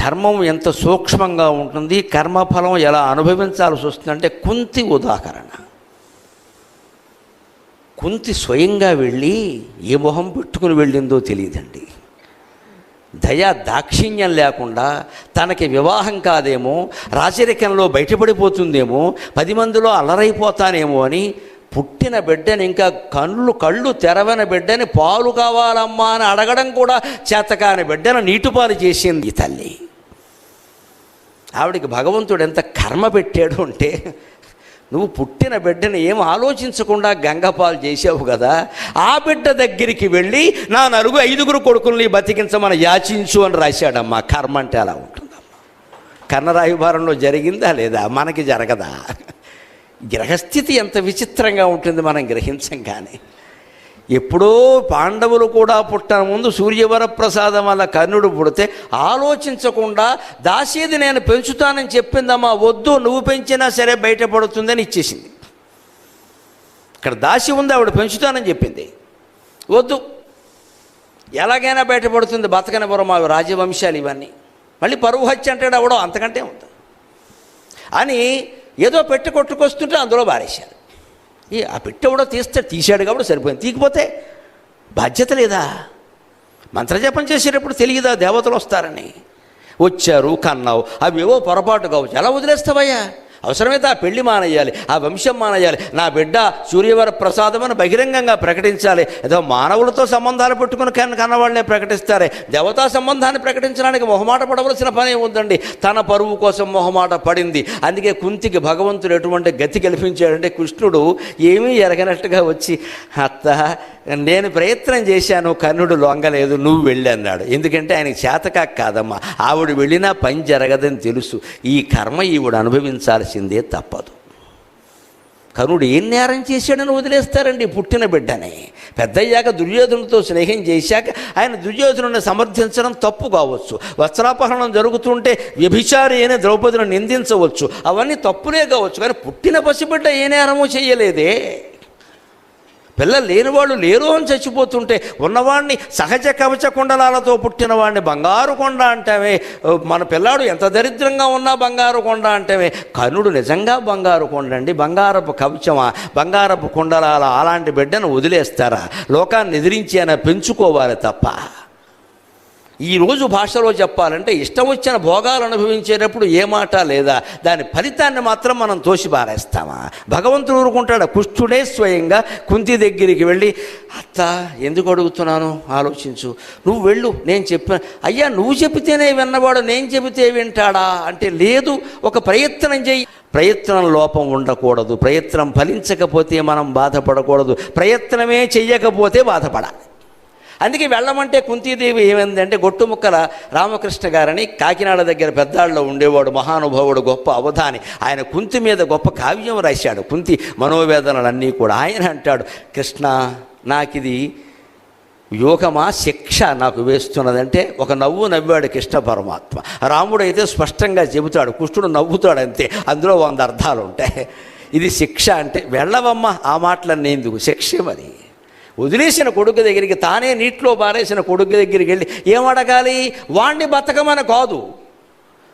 ధర్మం ఎంత సూక్ష్మంగా ఉంటుంది, కర్మఫలం ఎలా అనుభవించాల్సి వస్తుందంటే కుంతి ఉదాహరణ. కుంతి స్వయంగా వెళ్ళి ఏ మొహం పెట్టుకుని వెళ్ళిందో తెలియదండి. దయా దాక్షిణ్యం లేకుండా తనకి వివాహం కాదేమో, రాజరికంలో బయటపడిపోతుందేమో, 10 మందిలో అల్లరైపోతానేమో అని పుట్టిన బిడ్డని, ఇంకా కళ్ళు తెరవని బిడ్డని పాలు కావాలమ్మా అని అడగడం కూడా చేతకాని బిడ్డను నీటిపాలు చేసింది ఈ తల్లి. ఆవిడికి భగవంతుడు ఎంత కర్మ పెట్టాడు అంటే, నువ్వు పుట్టిన బిడ్డని ఏం ఆలోచించకుండా గంగపాలు చేసావు కదా, ఆ బిడ్డ దగ్గరికి వెళ్ళి నా 5 కొడుకుల్ని బతికించమని యాచించు అని రాశాడమ్మా. కర్మ అంటే అలా ఉంటుందమ్మా. కర్ణరాయుభారంలో జరిగిందా లేదా? మనకి జరగదా? గ్రహస్థితి ఎంత విచిత్రంగా ఉంటుంది మనం గ్రహించం. కానీ ఎప్పుడో పాండవులు కూడా పుట్టన ముందు సూర్యవరప్రసాదం వల్ల కర్ణుడు పుడితే ఆలోచించకుండా దాసేది నేను పెంచుతానని చెప్పిందమ్మా. వద్దు, నువ్వు పెంచినా సరే బయటపడుతుందని ఇచ్చేసింది. ఇక్కడ దాసి ఉంది, ఆవిడ పెంచుతానని చెప్పింది. వద్దు, ఎలాగైనా బయటపడుతుంది, బతకనివ్వరు మా రాజవంశాలు ఇవన్నీ. మళ్ళీ పరువు హత్య అంటాడు అవడం, అంతకంటే ఉంటుంది అని ఏదో పెట్టి కొట్టుకొస్తుంటే అందులో బారేశారు. ఆ పెట్టెవడో తీశాడు కాబట్టి సరిపోయింది. తీకపోతే బాధ్యత లేదా? మంత్రజపం చేసేటప్పుడు తెలియదా దేవతలు వస్తారని? వచ్చారు, కన్నావు, అవేవో పొరపాటు కావచ్చు. ఎలా వదిలేస్తావయ్యా? అవసరమైతే ఆ పెళ్లి మానేయాలి, ఆ వంశం మానేయాలి, నా బిడ్డ సూర్యవర ప్రసాదం అని బహిరంగంగా ప్రకటించాలి. ఏదో మానవులతో సంబంధాలు పెట్టుకుని కన్నవాళ్ళనే ప్రకటిస్తారే, దేవతా సంబంధాన్ని ప్రకటించడానికి మొహమాట పడవలసిన పని ఉందండి. తన పరువు కోసం మొహమాట పడింది. అందుకే కుంతికి భగవంతుడు ఎటువంటి గతి కల్పించాడంటే, కృష్ణుడు ఏమీ ఎరగనట్టుగా వచ్చి, అత్త నేను ప్రయత్నం చేశాను, కర్ణుడు లొంగలేదు, నువ్వు వెళ్ళి అన్నాడు. ఎందుకంటే ఆయనకి చేతకాక కాదమ్మా, ఆవిడ వెళ్ళినా పని జరగదని తెలుసు. ఈ కర్మ ఈవిడ అనుభవించాల్సిందే, తప్పదు. కర్ణుడు ఏం నేరం చేశాడని వదిలేస్తారండి పుట్టిన బిడ్డని? పెద్దయ్యాక దుర్యోధనుడితో స్నేహం చేశాక ఆయన దుర్యోధనుడిని సమర్థించడం తప్పు కావచ్చు, వస్త్రాపహరణం జరుగుతుంటే వ్యభిచారి అయిన ద్రౌపదిని నిందించవచ్చు, అవన్నీ తప్పులే కావచ్చు. కానీ పుట్టిన పసిబిడ్డ ఏ నేరమో చేయలేదే. పిల్లలు లేనివాళ్ళు లేరు అని చచ్చిపోతుంటే ఉన్నవాడిని సహజ కవచ కుండలాలతో పుట్టిన వాడిని బంగారు కొండ అంటామే. మన పిల్లాడు ఎంత దరిద్రంగా ఉన్నా బంగారు కొండ అంటామే. కర్ణుడు నిజంగా బంగారు కొండ అండి. బంగారపు కవచమా, బంగారపు కుండలాల అలాంటి బిడ్డను వదిలేస్తారా? లోకాన్ని ఎదిరించి ఆయన పెంచుకోవాలి తప్ప. ఈరోజు భాషలో చెప్పాలంటే ఇష్టం వచ్చిన భోగాలు అనుభవించేటప్పుడు ఏ మాట లేదా, దాని ఫలితాన్ని మాత్రం మనం తోసి పారేస్తామా? భగవంతుడు ఊరుకుంటాడు. కుష్ఠుడే స్వయంగా కుంతి దగ్గరికి వెళ్ళి, అత్త ఎందుకు అడుగుతున్నాను ఆలోచించు, నువ్వు వెళ్ళు, నేను చెప్పాను. అయ్యా నువ్వు చెబితేనే విన్నవాడు నేను చెబితే వింటాడా అంటే, లేదు, ఒక ప్రయత్నం చేయి. ప్రయత్నం లోపం ఉండకూడదు, ప్రయత్నం ఫలించకపోతే మనం బాధపడకూడదు, ప్రయత్నమే చెయ్యకపోతే బాధపడాలి. అందుకే వెళ్ళమంటే కుంతీదేవి ఏమైందంటే, గొట్టుముక్కల రామకృష్ణ గారని కాకినాడ దగ్గర పెద్దాళ్ళలో ఉండేవాడు, మహానుభావుడు, గొప్ప అవధాని. ఆయన కుంతి మీద గొప్ప కావ్యం రాశాడు, కుంతి మనోవేదనలన్నీ కూడా. ఆయన అంటాడు, కృష్ణ నాకిది యోగమా శిక్ష నాకు వేస్తున్నదంటే ఒక నవ్వు నవ్వాడు కృష్ణ పరమాత్మ. రాముడు అయితే స్పష్టంగా చెబుతాడు, కృష్ణుడు నవ్వుతాడు అంతే, అందులో 100 అర్థాలు ఉంటాయి. ఇది శిక్ష అంటే వెళ్ళవమ్మా, ఆ మాటలన్నీ ఎందుకు, శిక్ష మరి. వదిలేసిన కొడుకు దగ్గరికి, తానే నీటిలో పారేసిన కొడుకు దగ్గరికి వెళ్ళి ఏమడగాలి? వాణ్ణి బతకమని కాదు,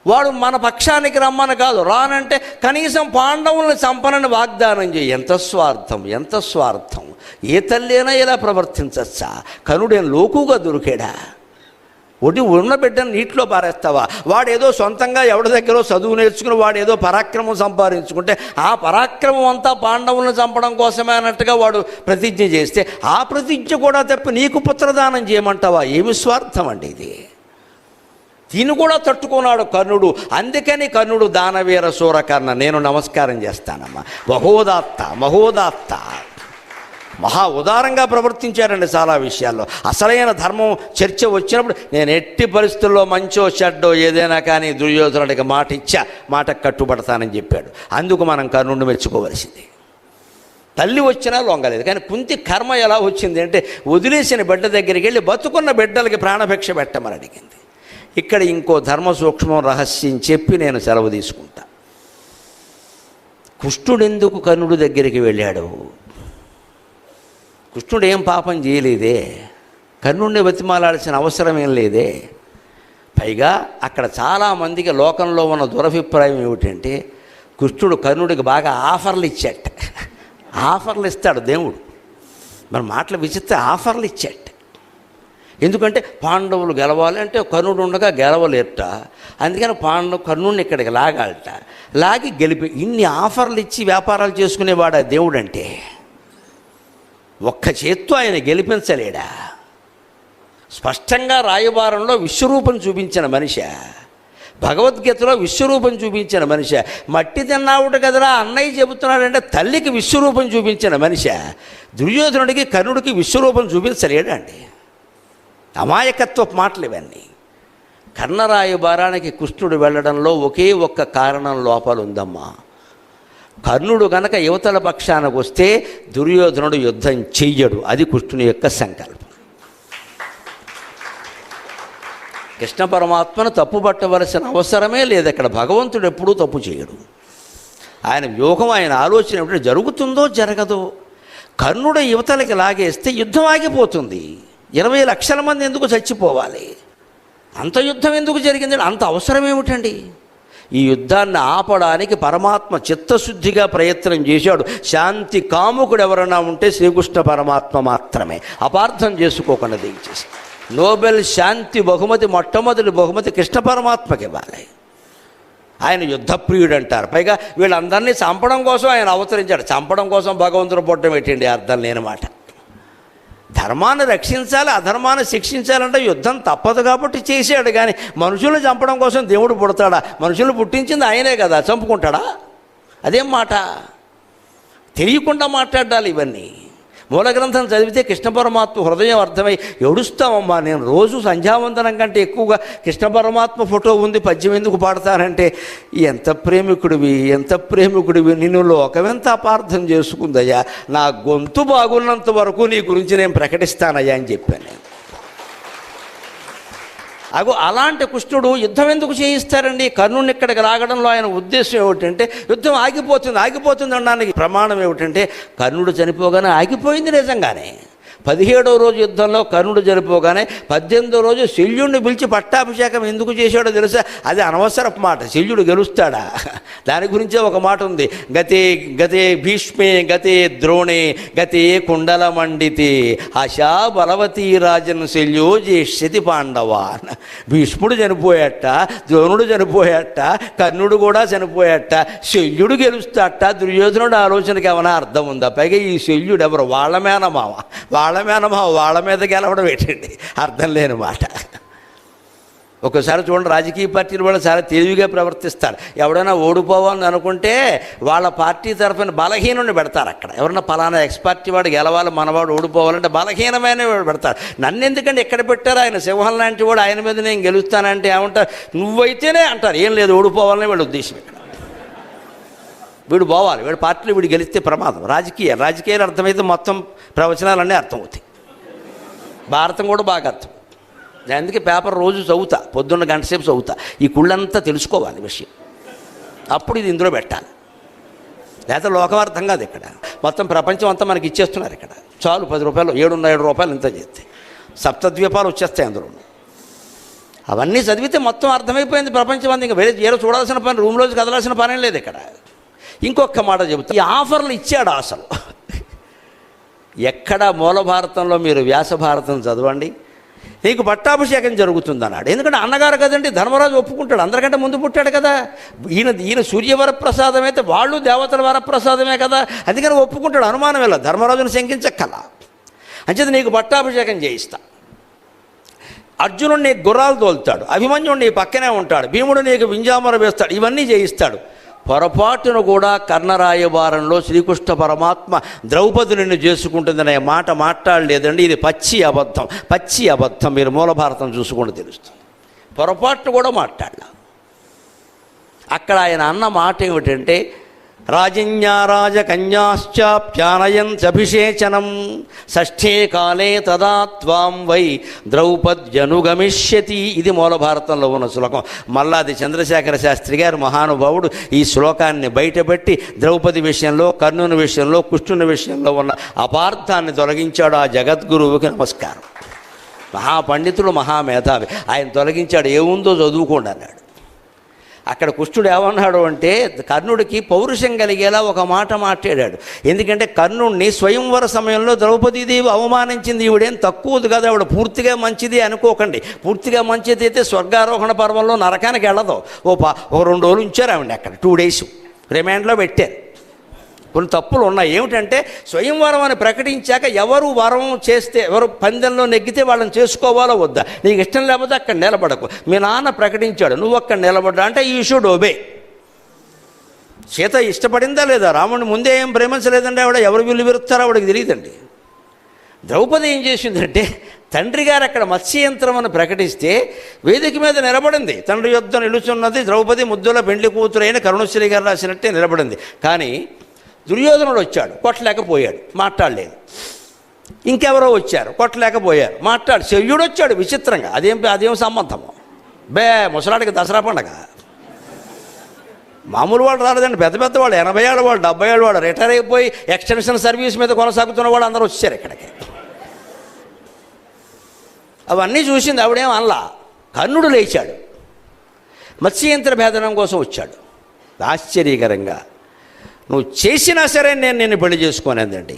వాడు మన పక్షానికి రమ్మని కాదు, రానంటే కనీసం పాండవులను చంపనని వాగ్దానం చేయి. ఎంత స్వార్థం, ఎంత స్వార్థం! ఏ తల్లి అయినా ఇలా ప్రవర్తించచ్చా? కనుడేం లోకుగా దొరికాడా? ఉన్న బిడ్డను నీటిలో పారేస్తావా? వాడేదో సొంతంగా ఎవరి దగ్గర చదువు నేర్చుకుని వాడేదో పరాక్రమం సంపాదించుకుంటే ఆ పరాక్రమం అంతా పాండవులను చంపడం కోసమే అన్నట్టుగా వాడు ప్రతిజ్ఞ చేస్తే, ఆ ప్రతిజ్ఞ కూడా తప్పి నీకు పుత్రదానం చేయమంటావా? ఏమి స్వార్థం అండి ఇది! దీన్ని కూడా తట్టుకున్నాడు కర్ణుడు. అందుకని కర్ణుడు దానవీర సూరకర్ణ, నేను నమస్కారం చేస్తానమ్మా. మహోదాత్త, మహోదాత్త, మహా ఉదారంగా ప్రవర్తించారండి చాలా విషయాల్లో. అసలైన ధర్మం చర్చ వచ్చినప్పుడు నేను ఎట్టి పరిస్థితుల్లో మంచో చెడ్డో ఏదైనా కానీ దుర్యోధనుడికి మాట ఇచ్చా, మాటకు కట్టుబడతానని చెప్పాడు. అందుకు మనం కర్ణుడిని మెచ్చుకోవలసింది. తల్లి వచ్చినా లొంగలేదు. కానీ కుంతి కర్మ ఎలా వచ్చింది అంటే, వదిలేసిన బిడ్డ దగ్గరికి వెళ్ళి బతుకున్న బిడ్డలకి ప్రాణభిక్ష పెట్టమని అడిగింది. ఇక్కడ ఇంకో ధర్మ సూక్ష్మం రహస్యం చెప్పి నేను సెలవు తీసుకుంటా. కృష్ణుడెందుకు కర్ణుడి దగ్గరికి వెళ్ళాడు? కృష్ణుడు ఏం పాపం చేయలేదే, కర్ణుడిని బతిమాలాల్సిన అవసరం ఏం లేదే. పైగా అక్కడ చాలామందికి లోకంలో ఉన్న దురభిప్రాయం ఏమిటంటే కృష్ణుడు కర్ణుడికి బాగా ఆఫర్లు ఇచ్చాట. ఆఫర్లు ఇస్తాడు దేవుడు. మన మాటలు విచిత్ర ఆఫర్లు ఇచ్చాట. ఎందుకంటే పాండవులు గెలవాలి అంటే కర్ణుడు ఉండగా గెలవలేట. అందుకని కర్ణుడిని ఇక్కడికి లాగాలట. లాగి గెలిపి ఇన్ని ఆఫర్లు ఇచ్చి వ్యాపారాలు చేసుకునేవాడు ఆ దేవుడు అంటే. ఒక్క చేత్తో ఆయన గెలిపించలేడా? స్పష్టంగా రాయబారంలో విశ్వరూపం చూపించిన మనిషి, భగవద్గీతలో విశ్వరూపం చూపించిన మనిషి. మట్టి తిన్నావుట కదరా అన్నయ్య చెబుతున్నాడంటే తల్లికి విశ్వరూపం చూపించిన మనిషి. దుర్యోధనుడికి కర్ణుడికి విశ్వరూపం చూపించలేడండి. అమాయకత్వపు మాటలు ఇవన్నీ. కర్ణరాయబారానికి కృష్ణుడు వెళ్ళడంలో ఒకే ఒక్క కారణం లోపల ఉందమ్మా. కర్ణుడు గనక యువతల పక్షానికి వస్తే దుర్యోధనుడు యుద్ధం చెయ్యడు. అది కృష్ణుని యొక్క సంకల్పం. కృష్ణ పరమాత్మను తప్పుపట్టవలసిన అవసరమే లేదు. అక్కడ భగవంతుడు ఎప్పుడూ తప్పు చేయడు. ఆయన వ్యూహం, ఆయన ఆలోచన ఎప్పుడు జరుగుతుందో జరగదో. కర్ణుడు యువతలకి లాగేస్తే యుద్ధం ఆగిపోతుంది. 20 లక్షల మంది ఎందుకు చచ్చిపోవాలి? అంత యుద్ధం ఎందుకు జరిగిందండి? అంత అవసరం ఏమిటండి? ఈ యుద్ధాన్ని ఆపడానికి పరమాత్మ చిత్తశుద్ధిగా ప్రయత్నం చేశాడు. శాంతి కాముకుడు ఎవరైనా ఉంటే శ్రీకృష్ణ పరమాత్మ మాత్రమే. అపార్థం చేసుకోకుండా దయచేసి. నోబెల్ శాంతి బహుమతి మొట్టమొదటి బహుమతి కృష్ణ పరమాత్మకి ఇవ్వాలి. ఆయన యుద్ధప్రియుడు అంటారు. పైగా వీళ్ళందరినీ చంపడం కోసం ఆయన అవతరించాడు. చంపడం కోసం భగవంతుడు పుట్టడం ఏంటండి? అర్థం లేని మాట. ధర్మాన్ని రక్షించాలి, అధర్మాన్ని శిక్షించాలంటే యుద్ధం తప్పదు కాబట్టి చేశాడు. కానీ మనుషులను చంపడం కోసం దేవుడు పుడతాడా? మనుషులను పుట్టించింది ఆయనే కదా, చంపుకుంటాడా? అదేం మాట? తెలియకుండా మాట్లాడాలి ఇవన్నీ. మూల గ్రంథం చదివితే కృష్ణ పరమాత్మ హృదయం అర్థమై ఏడుస్తామమ్మా. నేను రోజు సంధ్యావందనం కంటే ఎక్కువగా కృష్ణ పరమాత్మ ఫోటో ఉంది, పద్యం ఎందుకు పాడతానంటే ఎంత ప్రేమికుడివి, ఎంత ప్రేమికుడివి, నిన్ను లోకమెంత అపార్థం చేసుకుందయ్యా. నా గొంతు బాగున్నంత వరకు నీ గురించి నేను ప్రకటిస్తానయ్యా అని చెప్పాను నేను. అలాంటి కృష్ణుడు యుద్ధం ఎందుకు చేయిస్తారండి? కర్ణుని ఇక్కడికి రాగడంలో ఆయన ఉద్దేశం ఏమిటంటే యుద్ధం ఆగిపోతుంది అనడానికి ప్రమాణం ఏమిటంటే కర్ణుడు చనిపోగానే ఆగిపోయింది నిజంగానే. 17వ రోజు యుద్ధంలో కర్ణుడు చనిపోగానే 18వ రోజు శల్యుడిని పిలిచి పట్టాభిషేకం ఎందుకు చేశాడో తెలుసా? అది అనవసరపు మాట. శల్యుడు గెలుస్తాడా? దాని గురించే ఒక మాట ఉంది. గతే భీష్మే గతే ద్రోణే గతే కుండల మండితే ఆశా బలవతీ రాజన్ శల్యో జేష్యతి పాండవాన్. భీష్ముడు చనిపోయాట, ద్రోణుడు చనిపోయాట, కర్ణుడు కూడా చనిపోయాట, శల్యుడు గెలుస్తాట. దుర్యోధనుడు ఆలోచనకి ఏమైనా అర్థం ఉందా? పైగా ఈ శల్యుడు ఎవరు? వాళ్ళ మేనమామ. వాళ్ళ మీద గెలవడం ఏంటండి? అర్థం లేని మాట. ఒకసారి చూడండి, రాజకీయ పార్టీలు వాళ్ళు చాలా తెలివిగా ప్రవర్తిస్తారు. ఎవడైనా ఓడిపోవాలని అనుకుంటే వాళ్ళ పార్టీ తరఫున బలహీనుడిని పెడతారు అక్కడ. ఎవరన్నా పలానా ఎక్స్ పార్టీ వాడు గెలవాలి, మనవాడు ఓడిపోవాలంటే బలహీనమైన వాడు పెడతారు. నన్ను ఎందుకంటే ఎక్కడ పెట్టారు? ఆయన సింహం లాంటి వాడు, ఆయన మీద నేను గెలుస్తానంటే ఏమంటారు? నువ్వైతేనే అంటారు. ఏం లేదు, ఓడిపోవాలని వీళ్ళ ఉద్దేశం. ఇక్కడ వీడు పోవాలి, వీడు పార్టీలో వీడు గెలిస్తే ప్రమాదం. రాజకీయాలు అర్థమైతే మొత్తం ప్రవచనాలన్నీ అర్థమవుతాయి. భారతం కూడా బాగా అర్థం. అందుకే పేపర్ రోజు చదువుతా, పొద్దున్న గంట సేపు చదువుతా. ఈ కుళ్ళంతా తెలుసుకోవాలి విషయం, అప్పుడు ఇది ఇందులో పెట్టాలి. లేకపోతే లోకవార్థం కాదు. ఇక్కడ మొత్తం ప్రపంచం అంతా మనకి ఇచ్చేస్తున్నారు. ఇక్కడ చాలు 10 రూపాయలు, 7 రూపాయలు ఇంత చేస్తే సప్తద్వీపాలు వచ్చేస్తాయి అందులో. అవన్నీ చదివితే మొత్తం అర్థమైపోయింది ప్రపంచం అంతా. ఇంకా వేరే చూడాల్సిన పని, రూమ్లోకి కదలాల్సిన పని లేదు ఇక్కడ. ఇంకొక మాట చెబుతా. ఈ ఆఫర్లు ఇచ్చాడు అసలు. ఎక్కడ మూల భారతంలో మీరు వ్యాస భారతం చదవండి, నీకు పట్టాభిషేకం జరుగుతుందన్నాడు. ఎందుకంటే అన్నగారు కదండి, ధర్మరాజు ఒప్పుకుంటాడు. అందరికంటే ముందు పుట్టాడు కదా. ఈయన సూర్యవరప్రసాదం అయితే వాళ్ళు దేవతల వరప్రసాదమే కదా. అందుకని ఒప్పుకుంటాడు, అనుమానం వెళ్ళ. ధర్మరాజును శంకించక్కల. అంచేది నీకు పట్టాభిషేకం చేయిస్తా. అర్జునుడు నీకు గుర్రాలు తోలుతాడు, అభిమన్యుడు నీ పక్కనే ఉంటాడు, భీముడు నీకు వింజామర వేస్తాడు, ఇవన్నీ చేయిస్తాడు. పొరపాటును కూడా కర్ణరాయబారంలో శ్రీకృష్ణ పరమాత్మ ద్రౌపది నిన్ను చేసుకుంటుందనే మాట మాట్లాడలేదండి. ఇది పచ్చి అబద్ధం. మీరు మూల భారతం చూసుకుంటూ తెలుస్తుంది. పొరపాటును కూడా మాట్లాడలా. అక్కడ ఆయన అన్న మాట ఏమిటంటే రాజన్యారాజకన్యాశ్చాప్యానయంత్యభిషేచనం షష్ఠే కాలే తదా త్వాం వై ద్రౌపద్యనుగమిష్యతి. ఇది మూల భారతంలో ఉన్న శ్లోకం. మల్లాది చంద్రశేఖర శాస్త్రి గారు మహానుభావుడు ఈ శ్లోకాన్ని బయటపెట్టి ద్రౌపది విషయంలో, కర్ణుని విషయంలో, కృష్ణుని విషయంలో ఉన్న అపార్థాన్ని తొలగించాడు. ఆ జగద్గురువుకి నమస్కారం. మహాపండితుడు, మహామేధావి. ఆయన తొలగించాడు. ఏముందో చదువుకోండి అన్నాడు. అక్కడ కృష్ణుడు ఏమన్నాడు అంటే, కర్ణుడికి పౌరుషం కలిగేలా ఒక మాట మాట్లాడాడు. ఎందుకంటే కర్ణుడిని స్వయంవర సమయంలో ద్రౌపదీదేవి అవమానించింది. ఈవిడేం తక్కువది కదా, ఆవిడ పూర్తిగా మంచిది అనుకోకండి. పూర్తిగా మంచిది అయితే స్వర్గారోహణ పర్వంలో నరకానికి వెళ్ళదు. ఓ 2 రోజులు ఉంచారు ఆవిడ అక్కడ, 2 days రిమాండ్లో పెట్టారు. కొన్ని తప్పులు ఉన్నాయి. ఏమిటంటే స్వయంవరం అని ప్రకటించాక ఎవరు వరం చేస్తే, ఎవరు పందెంలో నెగ్గితే వాళ్ళని చేసుకోవాలో వద్దా, నీకు ఇష్టం లేకపోతే అక్కడ నిలబడకు. మీ నాన్న ప్రకటించాడు, నువ్వు అక్కడ నిలబడ్డా అంటే యూ షుడ్ ఒబే. సీత ఇష్టపడిందా లేదా? రాముడిని ముందే ఏం ప్రేమించలేదండి ఆవిడ. ఎవరు విల్లు విరుస్తారో ఆవిడకి తెలియదండి. ద్రౌపది ఏం చేసిందంటే, తండ్రి గారు అక్కడ మత్స్యయంత్రం అని ప్రకటిస్తే వేదిక మీద నిలబడింది. తండ్రి యొద్ద నిలుచున్నది ద్రౌపది, ముద్దుల పెండ్లి కూతురైన కరుణశ్రీ గారు రాసినట్టే నిలబడింది. కానీ దుర్యోధనుడు వచ్చాడు, కొట్టలేకపోయాడు, మాట్లాడలేదు. ఇంకెవరో వచ్చారు, కొట్టలేకపోయారు, మాట్లాడు. శల్యుడు వచ్చాడు విచిత్రంగా. అదేం సంబంధము? ముసలాడికి దసరా పండగ. మామూలు వాళ్ళు రాలేదండి, పెద్ద పెద్ద వాళ్ళు, 80 ఏళ్ళ వాళ్ళు, 70 ఏళ్ళ వాళ్ళు, రిటైర్ అయిపోయి ఎక్స్టెన్షన్ సర్వీస్ మీద కొనసాగుతున్న వాళ్ళు అందరూ వచ్చారు ఇక్కడికి. అవన్నీ చూసింది ఆవిడేం అనలా. కర్ణుడు లేచాడు, మత్స్యయంత్ర భేదనం కోసం వచ్చాడు. ఆశ్చర్యకరంగా, నువ్వు చేసినా సరే నేను నిన్ను పెళ్లి చేసుకోనేదండి,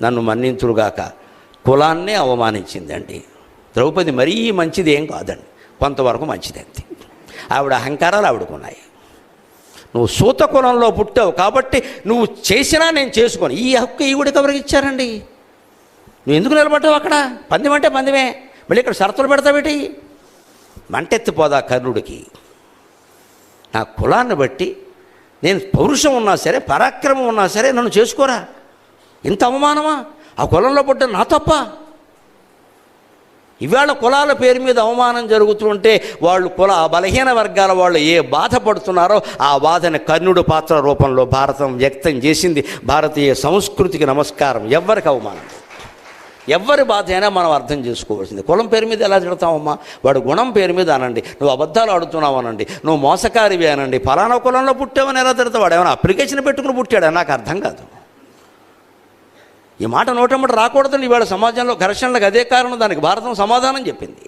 నన్ను మన్నింతురుగాక, కులాన్నే అవమానించిందండి. ద్రౌపది మరీ మంచిది ఏం కాదండి, కొంతవరకు మంచిదంతే. ఆవిడ అహంకారాలు ఆవిడకున్నాయి. నువ్వు సూత కులంలో పుట్టావు కాబట్టి నువ్వు చేసినా నేను చేసుకోను. ఈ హక్కు ఈవిడికి ఎవరికి ఇచ్చారండి? నువ్వు ఎందుకు నిలబడ్డావు అక్కడ? పందెం అంటే పందెమే, మళ్ళీ ఇక్కడ షరతులు పెడతావేటి? మంటెత్తిపోదా కర్ణుడికి. నా కులాన్ని బట్టి నేను పౌరుషం ఉన్నా సరే, పరాక్రమం ఉన్నా సరే నన్ను చేసుకోరా. ఇంత అవమానమా? ఆ కులంలో పుట్టిన నా తప్ప? ఇవాళ కులాల పేరు మీద అవమానం జరుగుతుంటే వాళ్ళు బలహీన వర్గాల వాళ్ళు ఏ బాధపడుతున్నారో ఆ బాధని కర్ణుడు పాత్ర రూపంలో భారతం వ్యక్తం చేసింది. భారతీయ సంస్కృతికి నమస్కారం. ఎవ్వరికి అవమానం, ఎవరి బాధ అయినా మనం అర్థం చేసుకోవాల్సింది. కులం పేరు మీద ఎలా తిడతామమ్మా? వాడు గుణం పేరు మీద అనండి, నువ్వు అబద్ధాలు ఆడుతున్నావు అనండి, నువ్వు మోసకారివి అనండి, ఫలానా కులంలో పుట్టావని ఎలా తిడతావు? వాడు ఏమైనా అప్లికేషన్ పెట్టుకుని పుట్టాడు? నాకు అర్థం కాదు. ఈ మాట నోటమ్మట రాకూడదని ఇవాళ సమాజంలో ఘర్షణలకు అదే కారణం. దానికి భారతం సమాధానం చెప్పింది.